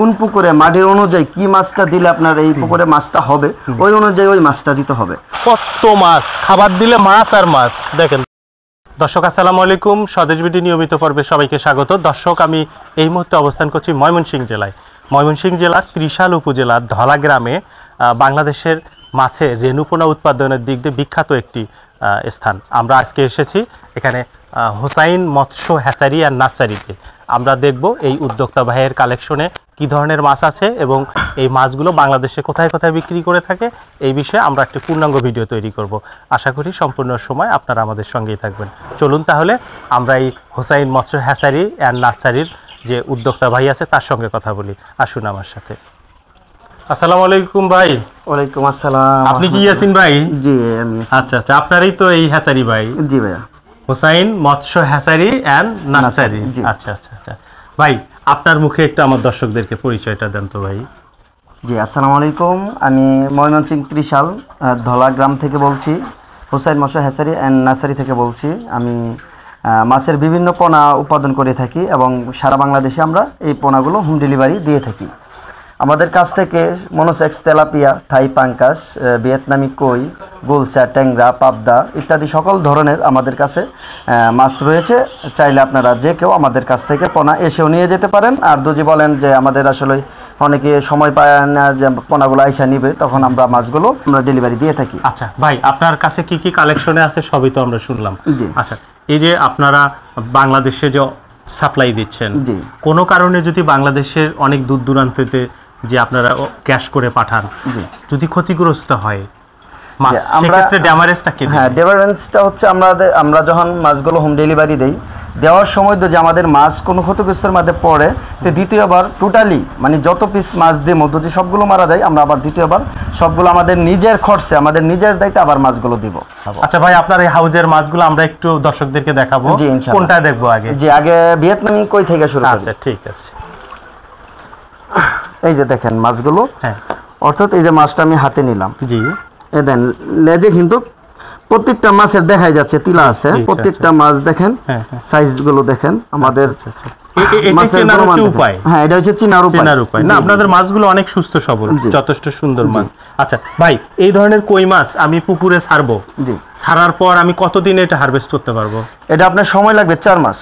কোন পুকুরে মাটির অনুযায়ী কি মাছটা দিলে আপনার এই পুকুরে মাছটা হবে ওই অনুযায়ী ওই মাছটা দিতে হবে। কত মাছ খাবার দিলে মাছ আর মাছ দেখেন। দর্শক আসসালামু আলাইকুম, স্বদেশ বিডি নিয়মিত পর্বে সবাইকে স্বাগত। দর্শক আমি এই মুহূর্তে অবস্থান করছি ময়মনসিংহ জেলায়। ময়মনসিংহ জেলার ত্রিশাল উপজেলার ধলা গ্রামে বাংলাদেশের মাছের রেণুপোনা উৎপাদনের দিক দিয়ে বিখ্যাত একটি স্থান। আমরা আজকে এসেছি এখানে হোসাইন মৎস্য হ্যাচারি আর নার্সারিতে। আমরা দেখব এই উদ্যোক্তা ভাইয়ের কালেকশনে কি ধরনের মাছ আছে এবং এই মাছগুলো বাংলাদেশে কোথায় কোথায় বিক্রি করে থাকে এই বিষয়ে আমরা একটি পূর্ণাঙ্গ ভিডিও তৈরি করব। আশা করি সম্পূর্ণ সময় আপনারা আমাদের সঙ্গেই থাকবেন। চলুন তাহলে আমরা এই হোসাইন মৎস্য হ্যাচারি অ্যান্ড নার্সারির যে উদ্যোক্তা ভাই আছে তার সঙ্গে কথা বলি। আসুন আমার সাথে। আসসালামু আলাইকুম ভাই। ওয়ালাইকুম আসসালাম। আপনি কি ইয়াসিন ভাই? জি আমি। আচ্ছা আচ্ছা, আপনারই তো এই হ্যাচারি ভাই? জি ভাইয়া। হোসাইন মৎস্য হ্যাচারি অ্যান্ড নার্সারি। আচ্ছা আচ্ছা আচ্ছা ভাই, আপনার মুখে একটু আমার দর্শকদেরকে পরিচয়টা দেন তো ভাই। জি আসসালামু আলাইকুম, আমি ময়মনসিংহ ত্রিশাল ধলা গ্রাম থেকে বলছি, হোসাইন মৎস্য হ্যাচারি অ্যান্ড নার্সারি থেকে বলছি। আমি মাছের বিভিন্ন পোনা উৎপাদন করে থাকি এবং সারা বাংলাদেশে আমরা এই পোনাগুলো হোম ডেলিভারি দিয়ে থাকি। আমাদের কাছ থেকে মনোসেক্স, তেলাপিয়া, থাই পাঙ্কাস, ভিয়েতনামি কই, গোলচা, ট্যাংরা, পাবদা ইত্যাদি সকল ধরনের আমাদের কাছে মাছ রয়েছে। চাইলে আপনারা যে কেউ আমাদের কাছ থেকে পোনা এসেও নিয়ে যেতে পারেন। আর যদি বলেন যে আমাদের আসলে অনেকে সময় পায় না যে পোনাগুলো আইসা নিবে, তখন আমরা মাছগুলো আমরা ডেলিভারি দিয়ে থাকি। আচ্ছা ভাই, আপনার কাছে কি কি কালেকশনে আছে সবই তো আমরা শুনলাম। জি আচ্ছা, এই যে আপনারা বাংলাদেশে যে সাপ্লাই দিচ্ছেন, জি কোনো কারণে যদি বাংলাদেশের অনেক দূর দূরান্তে যে আপনারা ক্যাশ করে পাঠান, যদি ক্ষতিগ্রস্ত হয় সেক্ষেত্রে ড্যামারেজটা কি? হ্যাঁ, ড্যামারেজটা হচ্ছে আমরা যখন মাছগুলো হোম ডেলিভারি দেই, দেওয়ার সময় তো যে আমাদের মাছ কোনো ক্ষতিগ্রস্তের মধ্যে পড়ে, তো দ্বিতীয়বার টোটালি মানে যত পিস মাছ দিয়ে মধ্যে যে সবগুলো মারা যায়, আমরা আবার দ্বিতীয়বার সবগুলো আমাদের নিজের খরচে আমাদের নিজের দায়িত্বে আবার মাছগুলো দিব। আচ্ছা ভাই, আপনার এই হাউজের মাছগুলো আমরা একটু দর্শকদেরকে দেখাবো। জি ইনশাআল্লাহ। কোনটা দেখবো আগে? জি আগে ভিয়েতনামি কই থেকে শুরু করি। আচ্ছা ঠিক আছে। এই যে দেখেন মাছগুলো, হ্যাঁ, অর্থাৎ এই যে মাছটা আমি হাতে নিলাম। জি, এই দেন লেজে কিন্তু প্রত্যেকটা মাছের দেখাই যাচ্ছে তিলা আছে। প্রত্যেকটা মাছ দেখেন, সাইজগুলো দেখেন আমাদের। হ্যাঁ, এটা হচ্ছে চিনার উপায়। না, আপনাদের মাছগুলো অনেক সুস্থ সবল, যথেষ্ট সুন্দর মাছ। আচ্ছা ভাই, এই ধরনের কই মাছ আমি পুকুরে ছাড়বো, ছাড়ার পর আমি কতদিনে এটা হারভেস্ট করতে পারবো? এটা আপনার সময় লাগবে 4 মাস।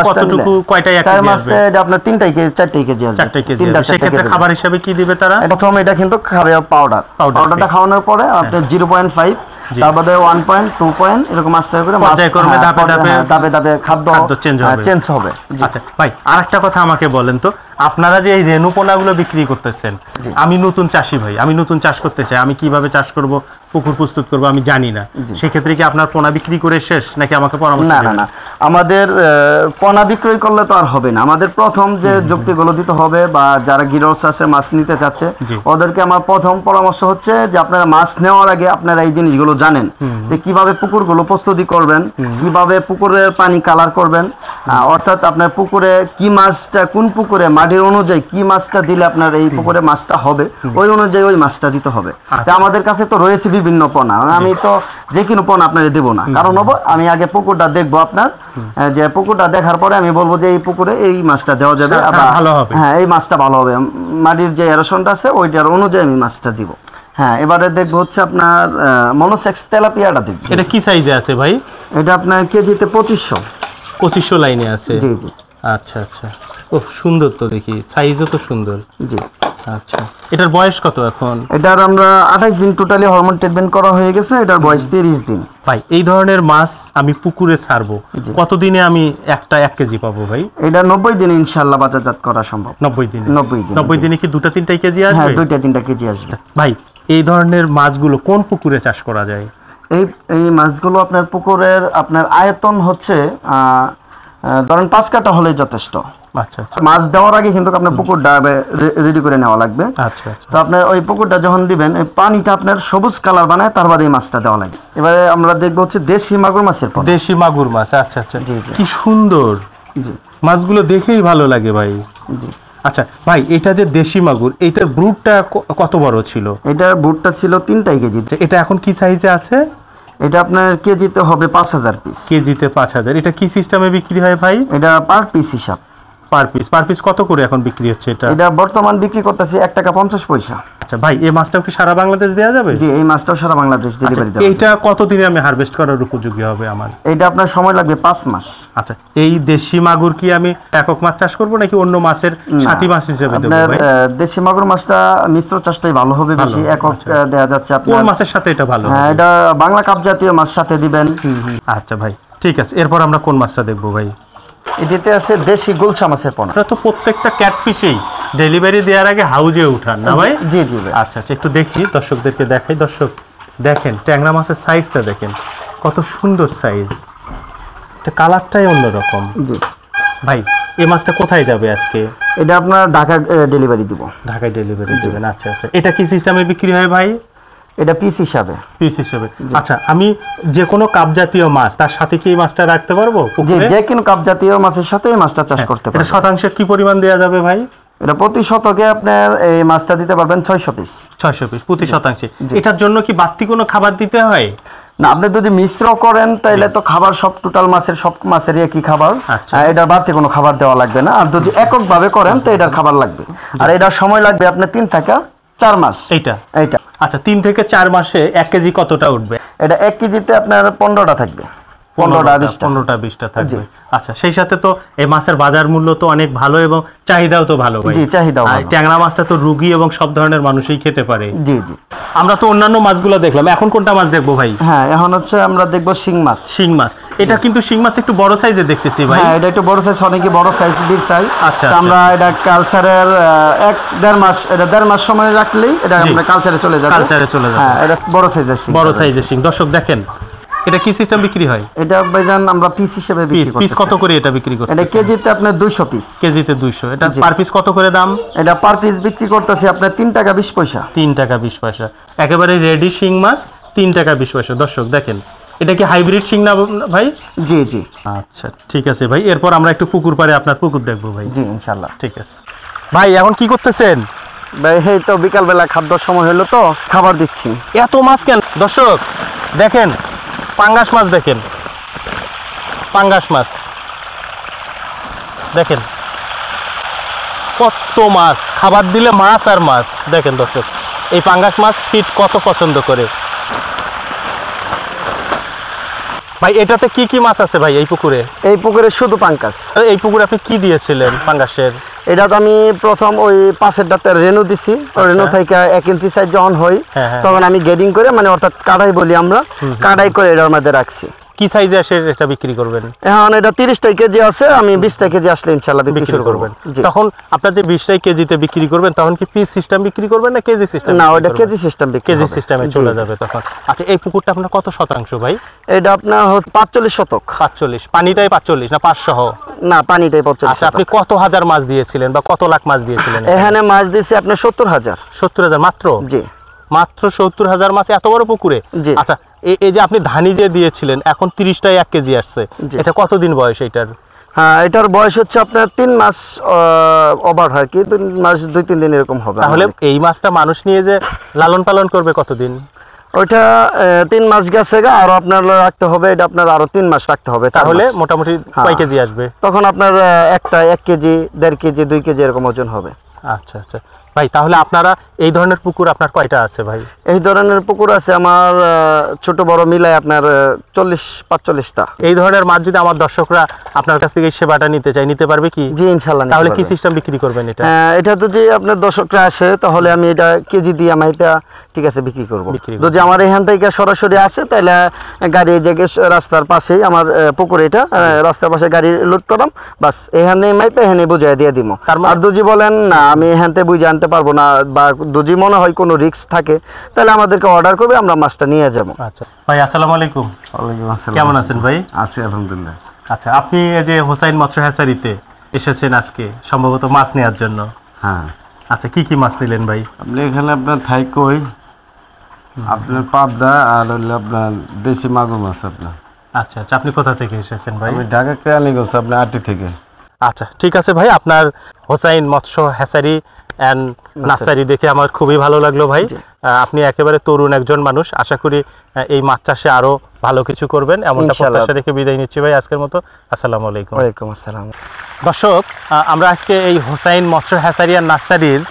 কতটুকু কয়টাই? 4 মাসে এটা আপনার 3 থেকে 4 কেজি আসবে। 4 কেজি। সেক্ষেত্রে খাবার হিসেবে কি দিবে তারা? প্রথম এটা কিন্তু খাবে পাউডারটা খাওয়ানোর পরে আপনি 0.5, তারপরে 1 2 পয়েন্ট এরকম আস্তে করে ধাপে ধাপে খাদ্য চেঞ্জ হবে। আচ্ছা ভাই, আরেকটা কথা আমাকে বলেন তো, আপনারা যে এই রেণুপোনাগুলো বিক্রি করতেছেন, আমি নতুন চাষি ভাই, আমি নতুন চাষ করতে চাই, আমি কিভাবে চাষ করব, পুকুর প্রস্তুত করব আমি জানি না, সেক্ষেত্রে কি আপনার পোনা বিক্রি করে শেষ নাকি আমাকে পরামর্শ? না না না, আমাদের পোনা বিক্রয় করলে তো আর হবে না। আমাদের প্রথম যে যুক্তিগুলো দিতে হবে, বা যারা গৃহস্থ আছে মাছ নিতে চাচ্ছে ওদেরকে আমার প্রথম পরামর্শ হচ্ছে যে আপনারা মাছ নেওয়ার আগে আপনারা এই জিনিসগুলো জানেন যে কিভাবে পুকুরগুলো প্রস্তুতি করবেন, কিভাবে পুকুরের পানি কালার করবেন, অর্থাৎ আপনার পুকুরে কি মাছটা কোন পুকুরে মাটির অনুযায়ী কি মাছটা দিলে আপনার এই পুকুরে মাছটা হবে ওই অনুযায়ী ওই মাছটা দিতে হবে। আমাদের কাছে তো রয়েছে বিভিন্ন পোনা, আমি তো যে কোনো পোনা আপনাদের দেবো না, কারণ আমি আগে পুকুরটা দেখবো আপনার, যে পুকুরটা দেখার পরে আমি বলবো যে এই পুকুরে এই মাছটা দেওয়া যাবে, হ্যাঁ এই মাছটা ভালো হবে, মাটির যে এরোশনটা আছে ওইটার অনুযায়ী আমি মাছটা দিব। হ্যাঁ, এবারে দেখবো হচ্ছে আপনার মনোসেক্স তেলাপিয়াটা দেখবো। এটা কি সাইজে আছে ভাই? এটা আপনার কেজিতে 2500 লাইনে আছে। জি জি। আচ্ছা আচ্ছা, ও সুন্দর তো, দেখি সাইজও তো সুন্দর। জি। আচ্ছা, এটার বয়স কত এখন? এটার আমরা 28 দিন টোটালি হরমোন ট্রিটমেন্ট করা হয়ে গেছে। এটার বয়স 30 দিন। ভাই, এই ধরনের মাছ আমি পুকুরে ছাড়বো, কতদিনে আমি 1 কেজি পাবো ভাই? এটা 90 দিনে ইনশাআল্লাহ বাজারজাত করা সম্ভব। 90 দিনে কি 2-3 কেজি আসবে? হ্যাঁ, 2-3 কেজি আসবে। ভাই, এই ধরনের মাছগুলো কোন পুকুরে চাষ করা যায়? এই মাছগুলো আপনার পুকুরের আপনার আয়তন হচ্ছে ধরেন 5 কাঠা হলেই যথেষ্ট। আচ্ছা আচ্ছা। মাছ দেওয়ার আগে কিন্তু আপনার পুকুরটা রেডি করে নেওয়া লাগবে। আচ্ছা আচ্ছা। তো আপনার ওই পুকুরটা যখন দিবেন, ওই পানিটা আপনার সবুজ কালার বানায়, তার বাদে এই মাছটা দেওয়া লাগে। এবারে আমরা দেখবো হচ্ছে দেশি মাগুর মাছের পোনা। দেশি মাগুর মাছ। আচ্ছা আচ্ছা, জি জি। কি সুন্দর। জি, মাছগুলো দেখেই ভালো লাগে ভাই। জি। আচ্ছা ভাই, এটা যে দেশি মাগুর, এইটার ব্রুটটা কত বড় ছিল? এটার ব্রুটটা ছিল 3 কেজি। এটা এখন কি সাইজে আছে? এটা আপনার কেজিতে হবে 5000 পিস। কেজিতে 5000। এটা কি সিস্টেমে বিক্রি হয় ভাই? এটা পার পিস হিসাব। পার পিস কত করে এখন বিক্রি হচ্ছে এটা? এটা বর্তমান বিক্রি করতেছি 1 টাকা 50 পয়সা। আচ্ছা ভাই, এই মাছটাও কি সারা বাংলাদেশ দেওয়া যাবে? জি, এই মাছটাও সারা বাংলাদেশ ডেলিভারি দেওয়া। এইটা কতদিনে আমি হারভেস্ট করার উপযোগী হবে আমার? এটা আপনার সময় লাগবে 5 মাস। আচ্ছা, এই দেশি মাগুর কি আমি একক মাছ চাষ করব নাকি অন্য মাছের সাথী মাছ হিসেবে দেব আপনার ভাই? দেশি মাগুর মাছটা মিশ্র চাষটাই ভালো হবে বেশি। একক দেয়া যাচ্ছে কোন আপনার। মাছের সাথে এটা ভালো? হ্যাঁ, এটা বাংলা কাপ জাতীয় মাছ সাথে দিবেন। আচ্ছা ভাই, ঠিক আছে। এরপর আমরা কোন মাছটা দেখব ভাই? এটিতে আছে দেশি গুলশা মাছের পোনা। আপনারা তো প্রত্যেকটা ক্যাটফিশেই ডেলিভারি দেওয়ার আগে হাউজে উঠান না ভাই? জি জি ভাই। আচ্ছা আচ্ছা, একটু দেখি, দর্শকদেরকে দেখাই। দর্শক দেখেন ট্যাংরা মাছের সাইজটা দেখেন, কত সুন্দর সাইজ, এটা কালারটাই অন্যরকম। জি ভাই, এই মাছটা কোথায় যাবে আজকে? এটা আপনার ঢাকা ডেলিভারি দিব। ঢাকায় ডেলিভারি দেবেন? আচ্ছা আচ্ছা, এটা কি সিস্টেমে বিক্রি হয় ভাই? এটা পিস হিসাবে। পিস হিসেবে। আচ্ছা, আমি যে কোনো কাপ জাতীয় মাছ তার সাথে কি এই মাছটা রাখতে পারবো জি, পুকুরে? যে কোনো কাপ জাতীয় মাছের সাথে এই মাছটা চাষ করতে এটা পারবেন। শতাংশে কি পরিমাণ দেওয়া যাবে ভাই? এটা প্রতি শতকে আপনার এই মাছটা দিতে পারবেন 600 পিস। 600 পিস প্রতি শতাংশে। এটার জন্য কি বাড়তি কোনো খাবার দিতে হয়? না, আপনি যদি মিশ্র করেন তাহলে তো খাবার সব টোটাল মাছের সব মাছেরই একই খাবার। আচ্ছা। এটা বাড়তি কোনো খাবার দেওয়া লাগবে না। আর যদি এককভাবে করেন তো এটার খাবার লাগবে। আর এটার সময় লাগবে আপনার 3 থেকে 4 মাস। এইটা? এইটা আচ্ছা, 3 থেকে 4 মাসে 1 কেজি কতটা উঠবে? এটা 1 কেজিতে আপনার 15টা থাকবে। 15টা 20টা থাকবে। আচ্ছা, সেই সাথে তো এই মাছের বাজার মূল্য তো অনেক ভালো এবং চাহিদাও তো ভালো ভাই। জি, চাহিদাও আর ভালো। ট্যাংরা মাছটা তো রুগী এবং সব ধরনের মানুষই খেতে পারে। জি জি। আমরা তো অন্যান্য মাছগুলো দেখলাম, এখন কোনটা মাছ দেখবো ভাই? হ্যাঁ, এখন হচ্ছে আমরা দেখবো শিং মাছ। শিং মাছ। এটা কিন্তু শিং মাছ একটু বড় সাইজের দেখতেছি ভাই। হ্যাঁ, এটা একটু বড় সাইজ, অনেকে বড় সাইজ বিগ সাইজ। আচ্ছা, তো আমরা এটা কালচারের 1-1.5 মাস, এটা 1.5 মাস সময় রাখলেই এটা আমরা কালচারে চলে যাবে। কালচারে চলে যাবে। হ্যাঁ, এটা বড় সাইজের শিং। বড় সাইজের শিং। দর্শক দেখেন, এটা কি সিস্টেম বিক্রি হয়? এটা ভাইজান আমরা পিস হিসেবে পিস বিক্রি পিস করতেছি। কত করে এটা বিক্রি করতে? এটা কেজিতে আপনার 200 পিস। কেজিতে 200। এটা জি। পার পিস কত করে দাম? এটা পার পিস বিক্রি করতেছি আপনার 3 টাকা 20 পয়সা। 3 টাকা 20 পয়সা। একেবারে রেডি শিং মাছ 3 টাকা 20 পয়সা। দর্শক দেখেন, এটা কি হাইব্রিড শিং না ভাই? জি জি। আচ্ছা, ঠিক আছে ভাই। এরপর আমরা একটু পুকুর পাড়ে আপনার পুকুর দেখবো ভাই। জি, ইনশাআল্লাহ। ঠিক আছে ভাই, এখন কি করতেছেন ভাই? এই তো বিকালবেলা খাদ্যর সময় হলো তো খাবার দিচ্ছি। এত মাছ কেন? দর্শক দেখেন, পাঙ্গাস মাছ দেখেন, পাঙ্গাস মাছ দেখেন, কত মাছ। খাবার দিলে মাছ আর মাছ। দেখেন দর্শক, এই পাঙ্গাস মাছ ফিট কত পছন্দ করে ভাই। এটাতে কি কি মাছ আছে ভাই এই পুকুরে? এই পুকুরে শুধু পাঙ্কাস। এই পুকুরে আপনি কি দিয়েছিলেন পাঙ্গাসের? এটা তো আমি প্রথম ওই পাশের ডাক্তার রেনু দিছি। রেনু থেকে 1 ইঞ্চি সাইজ যখন হই হ্যাঁ। তখন আমি গেডিং করে, মানে অর্থাৎ কাটাই বলি আমরা, কাটাই করে এটার মধ্যে রাখছি। কি সাইজে এসে এটা বিক্রি করবেন? এখন এটা 30টা কেজি আছে, আমি 20টা কেজি আসলে ইনশাআল্লাহ বিক্রি শুরু করবেন। তখন আপনার যে 20টাই কেজিতে বিক্রি করবেন, তখন কি পিস সিস্টেম বিক্রি করবেন না কেজি সিস্টেম? না, ওটা কেজি সিস্টেম বিক্রি কেজি হবে। সিস্টেমে জি, চলে জি। যাবে তখন। আচ্ছা, এই পুকুরটা আপনার কত শতাংশ ভাই? এটা আপনার 45 শতক। 45? পানিটাই 45 না 5 সহ? না, পানিটাই 45 আচ্ছা, আপনি শতক। কত হাজার মাছ দিয়েছিলেন বা কত লাখ মাছ দিয়েছিলেন? এখানে মাছ দিছি আপনার 70,000। 70,000 মাত্র? জি। মাত্র 70,000 মাছ এত বড় পুকুরে? জি। আচ্ছা, এই যে আপনি ধানি যে দিয়েছিলেন, এখন 30টায় 1 কেজি আসছে, জি। এটা কতদিন বয়স এইটার? হ্যাঁ, এটার বয়স হচ্ছে আপনার 3 মাস ওভার হয় কি, 3 মাস 2-3 দিন এরকম হবে। তাহলে এই মাছটা মানুষ নিয়ে যে লালন পালন করবে কতদিন? ওইটা 3 মাস গেছে গা, আরো আপনার রাখতে হবে। এটা আপনার আরো 3 মাস রাখতে হবে। 4 তাহলে মাস। মোটামুটি হ্যাঁ। কয় কেজি আসবে? তখন আপনার একটা 1 কেজি, 1.5 কেজি, 2 কেজি এরকম ওজন হবে। আচ্ছা আচ্ছা ভাই, তাহলে আপনারা এই ধরনের পুকুর আপনার কয়টা আছে ভাই? এই ধরনের পুকুর আছে আমার ছোট বড় মিলাই আপনার 40-45টা। এই ধরনের মাছ যদি আমার দর্শকরা আপনার কাছ থেকে এই সেবাটা নিতে চায়, নিতে পারবে কি? জি, ইনশাআল্লাহ। তাহলে কি সিস্টেম বিক্রি করবেন এটা? এটা যদি আপনার দর্শকরা আসে তাহলে আমি এটা কেজি দিয়ে আমি এটা ঠিক আছে বিক্রি করব। বিক্রি করবেন। যদি আমার এখান থেকে সরাসরি আসে তাহলে গাড়ি এই জায়গায় রাস্তার পাশেই আমার পুকুর, এটা রাস্তার পাশে গাড়ি লোড করাম, বাস এখানে মাইপে এখানে বুঝাই দিয়ে দিব। আর যদি বলেন না আমি এখান থেকে বুঝে আনতে পারবো না, বা যদি মনে হয় কোনো রিস্ক থাকে, তাহলে আমাদেরকে অর্ডার করবে, আমরা মাছটা নিয়ে যাবো। আচ্ছা ভাই, আসসালামু আলাইকুম। ওয়ালাইকুম আসসালাম। কেমন আছেন ভাই? আছি আলহামদুলিল্লাহ। আচ্ছা, আপনি এই যে হোসাইন মৎস্য হ্যাচারিতে এসেছেন আজকে সম্ভবত মাছ নেওয়ার জন্য। হ্যাঁ, আচ্ছা, কি কি মাছ নিলেন ভাই? আপনি এখানে আপনার থাই কই, আপনার পাবদা, আর হইলে আপনার দেশি মাগুর মাছ আপনার। আচ্ছা আচ্ছা, আপনি কোথা থেকে এসেছেন ভাই? আমি ঢাকা কেরানীগঞ্জ আপনার আটি থেকে। আচ্ছা, ঠিক আছে ভাই, আপনার হোসাইন মৎস্য হ্যাচারি অ্যান্ড নার্সারি দেখে আমার খুবই ভালো লাগলো ভাই। আপনি একেবারে তরুণ একজন মানুষ, আশা করি এই মাছ চাষে আরো ভালো কিছু করবেন এমনটা ইনশাআল্লাহ। প্রত্যাশা রেখে বিদায় নিচ্ছি ভাই আজকের মতো। আসসালামু আলাইকুম। ওয়ালাইকুম আসসালাম। দর্শক, আমরা আজকে এই হোসাইন মৎস্য হ্যাচারি আর নার্সারির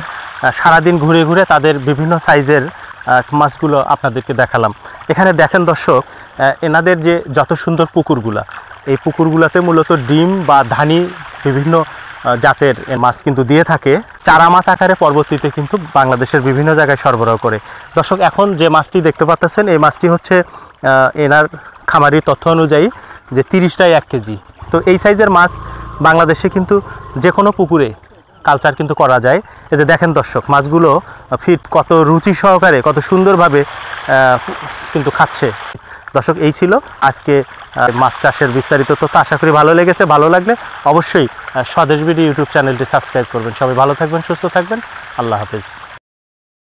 সারাদিন ঘুরে ঘুরে তাদের বিভিন্ন সাইজের মাছগুলো আপনাদেরকে দেখালাম। এখানে দেখেন দর্শক, এনাদের যে যত সুন্দর পুকুরগুলা, এই পুকুরগুলোতে মূলত ডিম বা ধানি বিভিন্ন জাতের মাছ কিন্তু দিয়ে থাকে, চারা মাছ আকারে পরবর্তীতে কিন্তু বাংলাদেশের বিভিন্ন জায়গায় সরবরাহ করে। দর্শক, এখন যে মাছটি দেখতে পাচ্ছেন এই মাছটি হচ্ছে এনার খামারি তথ্য অনুযায়ী যে 30টায় 1 কেজি। তো এই সাইজের মাছ বাংলাদেশে কিন্তু যে কোনো পুকুরে কালচার কিন্তু করা যায়। এই যে দেখেন দর্শক, মাছগুলো ফিট কত রুচি সহকারে কত সুন্দরভাবে কিন্তু খাচ্ছে। দর্শক, এই ছিল আজকে মাছ চাষের বিস্তারিত তথ্য। আশা করি ভালো লেগেছে। ভালো লাগলে অবশ্যই স্বদেশ বিডি ইউটিউব চ্যানেলটি সাবস্ক্রাইব করবেন। সবাই ভালো থাকবেন, সুস্থ থাকবেন। আল্লাহ হাফেজ।